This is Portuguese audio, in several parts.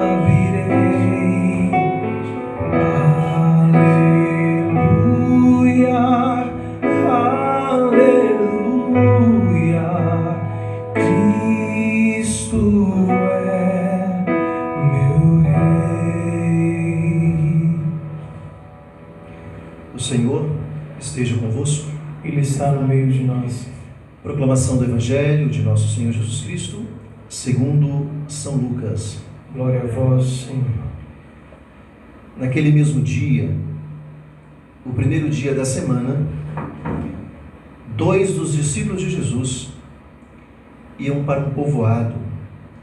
Virei, aleluia, aleluia, Cristo é meu Rei. O Senhor esteja convosco. Ele está no meio de nós. Proclamação do Evangelho de nosso Senhor Jesus Cristo, segundo São Lucas. Glória a vós, Senhor. Naquele mesmo dia, o primeiro dia da semana, 2 dos discípulos de Jesus iam para um povoado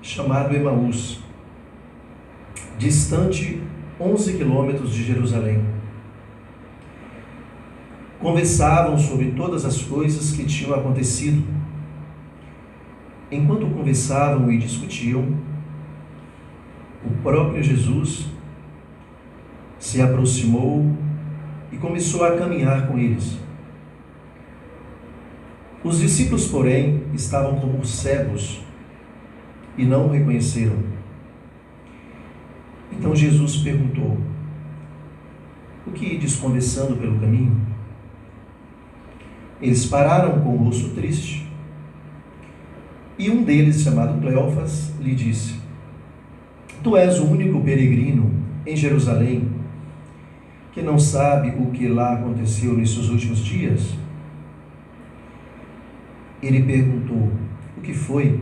chamado Emaús, distante 11 quilômetros de Jerusalém. Conversavam sobre todas as coisas que tinham acontecido. Enquanto conversavam e discutiam, o próprio Jesus se aproximou e começou a caminhar com eles. Os discípulos, porém, estavam como cegos e não o reconheceram. Então Jesus perguntou: "O que ides conversando pelo caminho?" Eles pararam com o rosto triste, e um deles, chamado Cleófas, lhe disse: "Tu és o único peregrino em Jerusalém que não sabe o que lá aconteceu nesses últimos dias?" Ele perguntou: "O que foi?"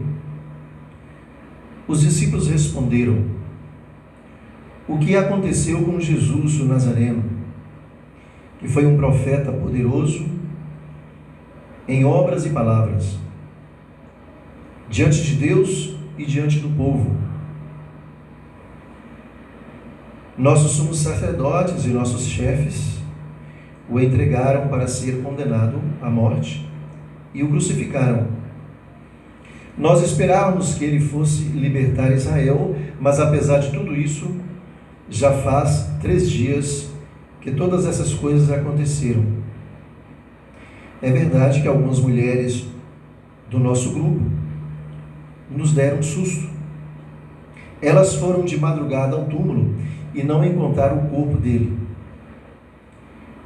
Os discípulos responderam: "O que aconteceu com Jesus o Nazareno, que foi um profeta poderoso em obras e palavras, diante de Deus e diante do povo. Nossos sumos sacerdotes e nossos chefes o entregaram para ser condenado à morte e o crucificaram. Nós esperávamos que ele fosse libertar Israel, mas apesar de tudo isso, já faz 3 dias que todas essas coisas aconteceram. É verdade que algumas mulheres do nosso grupo nos deram um susto. Elas foram de madrugada ao túmulo e não encontraram o corpo dele.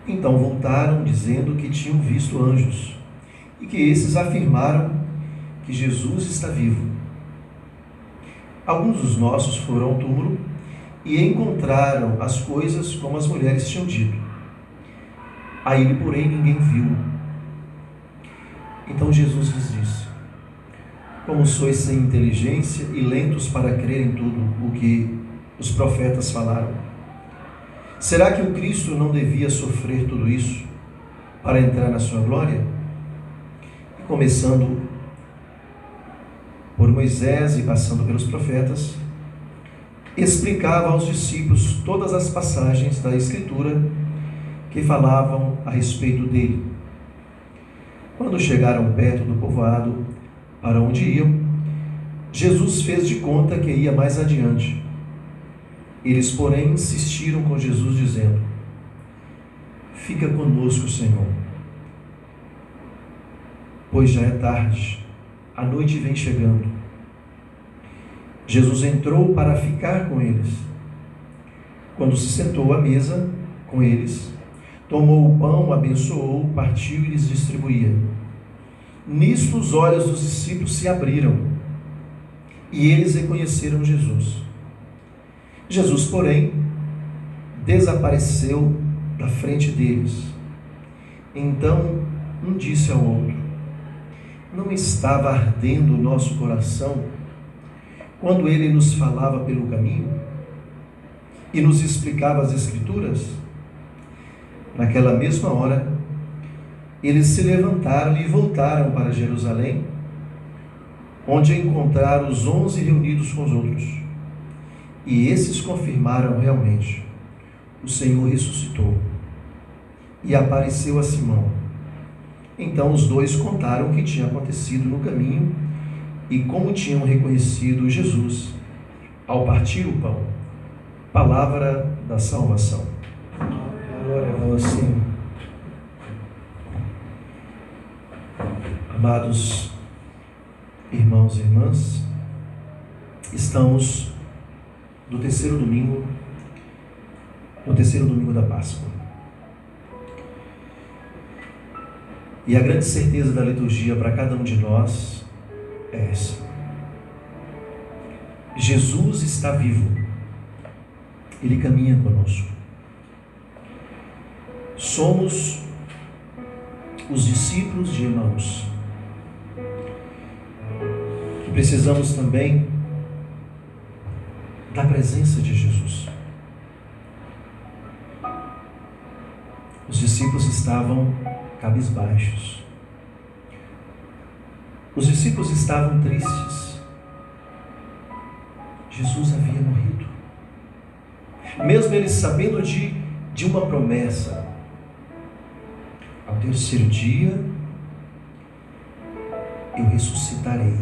Então voltaram dizendo que tinham visto anjos e que esses afirmaram que Jesus está vivo. Alguns dos nossos foram ao túmulo e encontraram as coisas como as mulheres tinham dito. A ele, porém, ninguém viu." Então Jesus lhes disse: "Como sois sem inteligência e lentos para crer em tudo o que os profetas falaram? Será que o Cristo não devia sofrer tudo isso para entrar na sua glória?" E começando por Moisés e passando pelos profetas, explicava aos discípulos todas as passagens da Escritura que falavam a respeito dele. Quando chegaram perto do povoado para onde iam, Jesus fez de conta que ia mais adiante. Eles, porém, insistiram com Jesus, dizendo: "Fica conosco, Senhor, pois já é tarde, a noite vem chegando." Jesus entrou para ficar com eles. Quando se sentou à mesa com eles, tomou o pão, abençoou, partiu e lhes distribuía. Nisto os olhos dos discípulos se abriram e eles reconheceram Jesus. Jesus, porém, desapareceu da frente deles. Então um disse ao outro: "Não estava ardendo o nosso coração quando ele nos falava pelo caminho e nos explicava as Escrituras?" Naquela mesma hora, eles se levantaram e voltaram para Jerusalém, onde encontraram os 11 reunidos com os outros. E esses confirmaram realmente: o Senhor ressuscitou e apareceu a Simão. Então os dois contaram o que tinha acontecido no caminho e como tinham reconhecido Jesus ao partir o pão. Palavra da salvação. Glória a vós, Senhor. Amados irmãos e irmãs, estamos do terceiro domingo, no terceiro domingo da Páscoa. E a grande certeza da liturgia para cada um de nós é essa: Jesus está vivo, Ele caminha conosco. Somos os discípulos de Emaús, que precisamos também da presença de Jesus. Os discípulos estavam cabisbaixos. Os discípulos estavam tristes. Jesus havia morrido. Mesmo eles sabendo de uma promessa: ao terceiro dia eu ressuscitarei.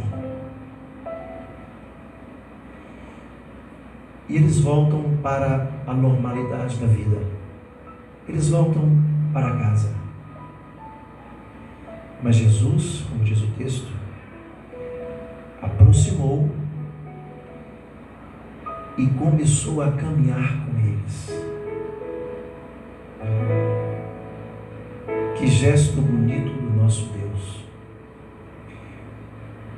E eles voltam para a normalidade da vida. Eles voltam para casa. Mas Jesus, como diz o texto, aproximou e começou a caminhar com eles. Que gesto bonito do nosso Deus.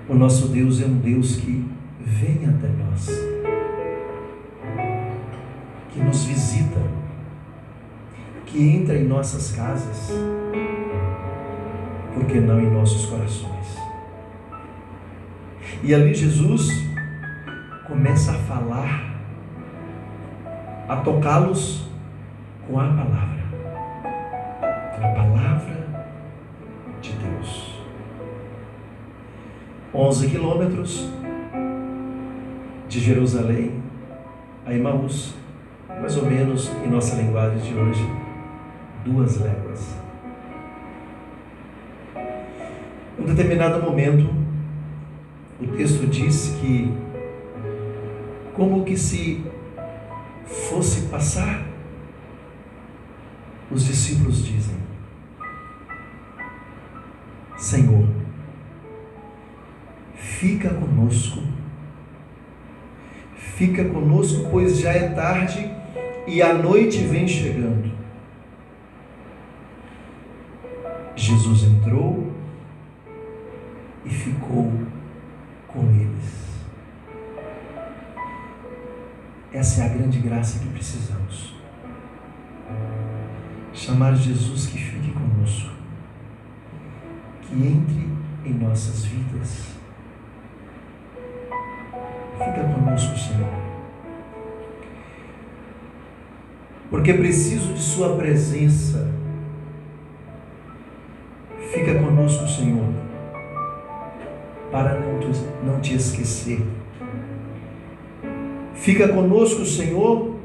O nosso Deus é um Deus que vem até nós, que nos visita, que entra em nossas casas, por que não em nossos corações? E ali Jesus começa a falar, a tocá-los com a palavra de Deus. 11 quilômetros de Jerusalém a Emaús, mais ou menos em nossa linguagem de hoje, 2 léguas. Em um determinado momento, o texto diz que, como que se fosse passar, os discípulos dizem: Senhor, fica conosco, pois já é tarde e a noite vem chegando. Jesus entrou e ficou com eles. Essa é a grande graça que precisamos. Chamar Jesus que fique conosco, que entre em nossas vidas. Fica conosco, Senhor, porque preciso de Sua presença. Fica conosco, Senhor, para não te esquecer. Fica conosco, Senhor,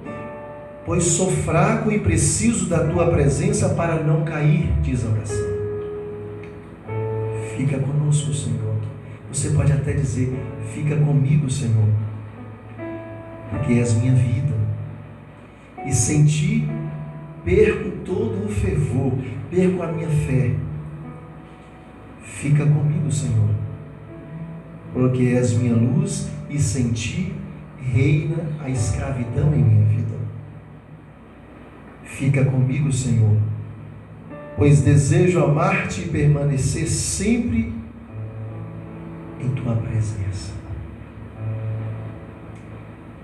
pois sou fraco e preciso da Tua presença para não cair, diz a oração. Fica conosco, Senhor. Você pode até dizer: fica comigo, Senhor, porque és minha vida, e sem Ti perco todo o fervor, perco a minha fé. Fica comigo, Senhor, porque és minha luz, e sem Ti reina a escravidão em minha vida. Fica comigo, Senhor, pois desejo amar-te e permanecer sempre em Tua presença.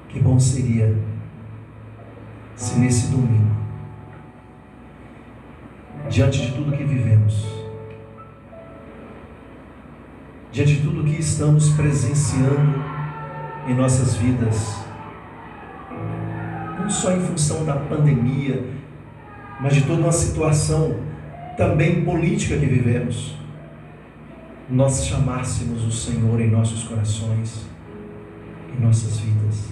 Que bom seria se nesse domingo, diante de tudo que vivemos, diante de tudo que estamos presenciando em nossas vidas, não só em função da pandemia, mas de toda uma situação também política que vivemos, nós chamássemos o Senhor em nossos corações, em nossas vidas.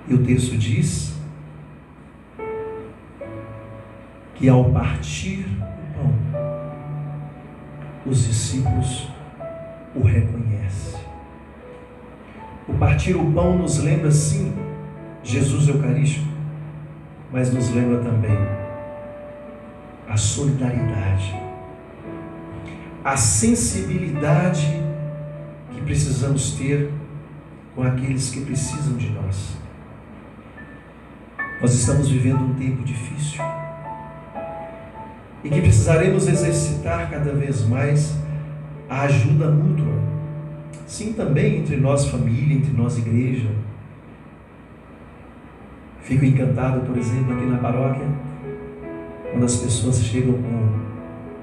E o texto diz que ao partir o pão, os discípulos o reconhecem. O partir o pão nos lembra, sim, Jesus Eucarístico, mas nos lembra também a solidariedade, a sensibilidade que precisamos ter com aqueles que precisam de nós. Nós estamos vivendo um tempo difícil e que precisaremos exercitar cada vez mais a ajuda mútua. Sim, também entre nós família, entre nós igreja. Fico encantado, por exemplo, aqui na paróquia, quando as pessoas chegam com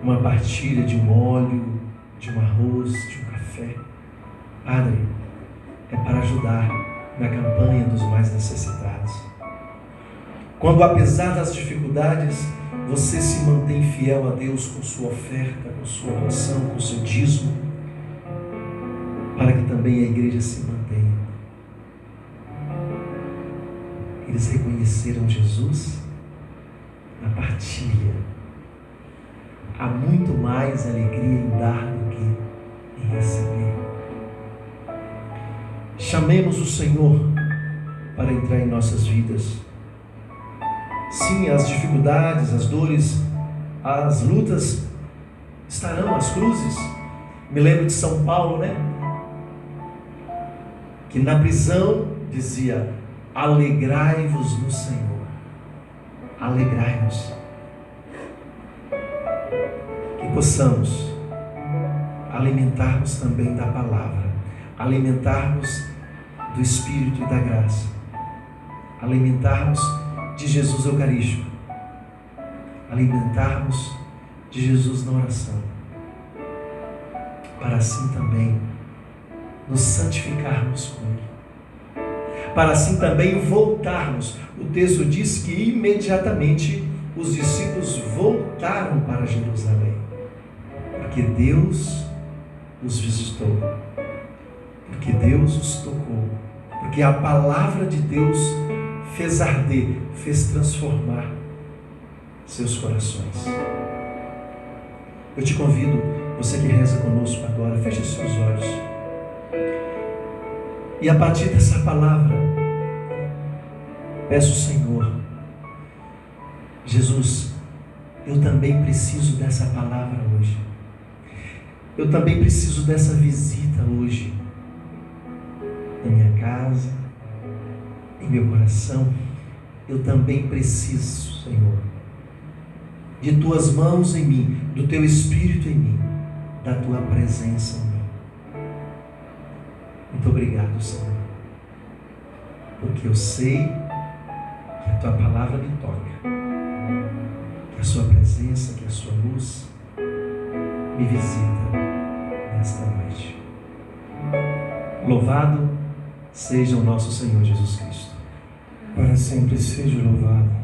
uma partilha de um óleo, de um arroz, de um café. Padre, é para ajudar na campanha dos mais necessitados. Quando, apesar das dificuldades, você se mantém fiel a Deus com sua oferta, com sua oração, com seu dízimo, para que também a igreja se mantenha. Eles reconheceram Jesus na partilha. Há muito mais alegria em dar do que em receber. Chamemos o Senhor para entrar em nossas vidas. Sim, as dificuldades, as dores, as lutas estarão, as cruzes. Me lembro de São Paulo, né? Que na prisão dizia: alegrai-vos no Senhor. Alegrai-nos. Que possamos alimentarmos também da palavra, alimentarmos do Espírito e da graça, alimentarmos de Jesus Eucarístico, alimentarmos de Jesus na oração, para assim também nos santificarmos com Ele, para assim também voltarmos. O texto diz que imediatamente os discípulos voltaram para Jerusalém, porque Deus os visitou, porque Deus os tocou, porque a palavra de Deus fez arder, fez transformar seus corações. Eu te convido, você que reza conosco agora, feche seus olhos. E a partir dessa palavra, peço, Senhor, Jesus, eu também preciso dessa palavra hoje. Eu também preciso dessa visita hoje, na minha casa, em meu coração. Eu também preciso, Senhor, de Tuas mãos em mim, do Teu Espírito em mim, da Tua presença em mim. Muito obrigado, Senhor, porque eu sei que a Tua palavra me toca, que a Sua presença, que a Sua luz me visita nesta noite. Louvado seja o nosso Senhor Jesus Cristo. Para sempre seja louvado.